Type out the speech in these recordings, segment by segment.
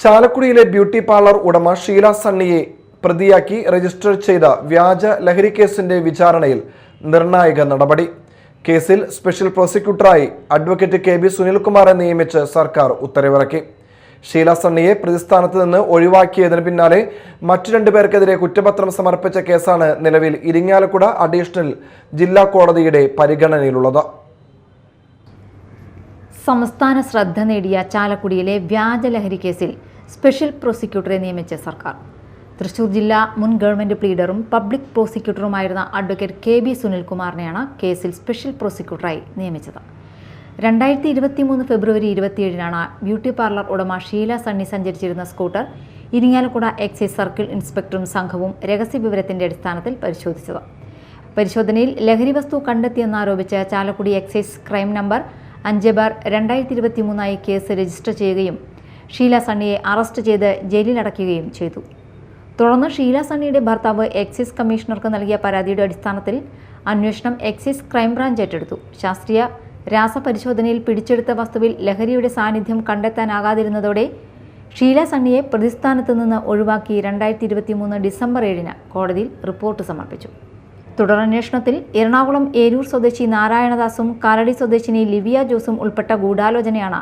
ചാലക്കുടിയിലെ beauty parlour ഉടമ Sheela സണ്ണിയെ പ്രതിയാക്കി register ചെയ്ത വ്യാജ ലഹരി കേസിന്റെ വിചാരണയിൽ നിർണായക നടപടി. കേസിൽ സ്പെഷ്യൽ പ്രോസിക്യൂട്ടറായി അഡ്വക്കേറ്റ് കെ.ബി. സുനിൽകുമാറെ നിയമിച്ച് സർക്കാർ ഉത്തരവിറക്കി. ഷീല സണ്ണിയെ പ്രതിസ്ഥാനത്ത് നിന്ന് ഒഴിവാക്കിയതിന് പിന്നാലെ മറ്റു രണ്ടുപേർക്കെതിരെ കുറ്റപത്രം സമർപ്പിച്ച കേസാണ് നിലവിൽ ഇരിങ്ങാലക്കുട അഡീഷണൽ ജില്ലാ കോടതിയുടെ പരിഗണനയിലുള്ളത്. സംസ്ഥാന ശ്രദ്ധ നേടിയ ചാലക്കുടിയിലെ വ്യാജ ലഹരി കേസിൽ സ്പെഷ്യൽ പ്രോസിക്യൂട്ടറെ നിയമിച്ച സർക്കാർ. തൃശൂർ ജില്ലാ മുൻ ഗവൺമെന്റ് പ്ലീഡറും പബ്ലിക് പ്രോസിക്യൂട്ടറുമായിരുന്ന അഡ്വക്കേറ്റ് കെ.ബി. സുനിൽകുമാറിനെയാണ് കേസിൽ സ്പെഷ്യൽ പ്രോസിക്യൂട്ടറായി നിയമിച്ചത്. 2023 ഫെബ്രുവരി 27-നാണ് ബ്യൂട്ടി പാർലർ ഉടമ ഷീല സണ്ണി സഞ്ചരിച്ചിരുന്ന സ്കൂട്ടർ ഇരിങ്ങാലക്കുട എക്സൈസ് സർക്കിൾ ഇൻസ്പെക്ടറും സംഘവും രഹസ്യവിവരത്തിന്റെ അടിസ്ഥാനത്തിൽ പരിശോധിച്ചത്. പരിശോധനയിൽ ലഹരി വസ്തു കണ്ടെത്തിയെന്നാരോപിച്ച് Chalakudy excise crime number 5/2023 case register ചെയ്യുകയും ഷീല സണ്ണിയെ അറസ്റ്റ് ചെയ്ത് ജയിലിലടയ്ക്കുകയും ചെയ്തു. തുടർന്ന് ഷീല സണ്ണിയുടെ ഭർത്താവ് എക്സൈസ് കമ്മീഷണർക്ക് നൽകിയ പരാതിയുടെ അടിസ്ഥാനത്തിൽ അന്വേഷണം എക്സൈസ് ക്രൈംബ്രാഞ്ച് ഏറ്റെടുത്തു. ശാസ്ത്രീയ രാസപരിശോധനയിൽ പിടിച്ചെടുത്ത വസ്തുവിൽ ലഹരിയുടെ സാന്നിധ്യം കണ്ടെത്താനാകാതിരുന്നതോടെ ഷീല സണ്ണിയെ പ്രതിസ്ഥാനത്ത് നിന്ന് ഒഴിവാക്കി 2023 ഡിസംബർ 7-ന് കോടതിയിൽ റിപ്പോർട്ട് സമർപ്പിച്ചു. തുടരന്വേഷണത്തിൽ എറണാകുളം ഏരൂർ സ്വദേശി നാരായണദാസും കാലടി സ്വദേശിനി ലിവിയ ജോസും ഉൾപ്പെട്ട ഗൂഢാലോചനയാണ്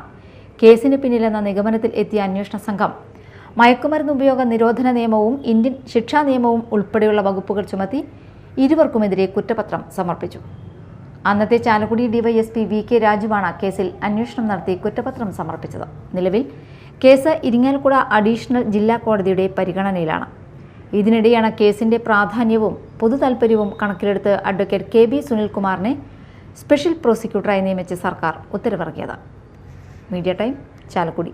കേസിന് പിന്നിലെന്ന നിഗമനത്തിൽ എത്തിയ അന്വേഷണ സംഘം മയക്കുമരുന്ന് ഉപയോഗ നിരോധന നിയമവും ഇന്ത്യൻ ശിക്ഷാ നിയമവും ഉൾപ്പെടെയുള്ള വകുപ്പുകൾ ചുമത്തി ഇരുവർക്കുമെതിരെ കുറ്റപത്രം സമർപ്പിച്ചു. അന്നത്തെ ചാലക്കുടി ഡിവൈഎസ്പി വി.കെ. രാജുവാണ് കേസിൽ അന്വേഷണം നടത്തി കുറ്റപത്രം സമർപ്പിച്ചത്. നിലവിൽ കേസ് ഇരിങ്ങാലക്കുട അഡീഷണൽ ജില്ലാ കോടതിയുടെ പരിഗണനയിലാണ്. ഇതിനിടെയാണ് കേസിന്റെ പ്രാധാന്യവും പൊതുതാൽപര്യവും കണക്കിലെടുത്ത് അഡ്വക്കേറ്റ് കെ.ബി. സുനിൽകുമാറിനെ സ്പെഷ്യൽ പ്രോസിക്യൂട്ടറായി നിയമിച്ച് സർക്കാർ ഉത്തരവിറക്കിയത്. Media time, Chalakudy.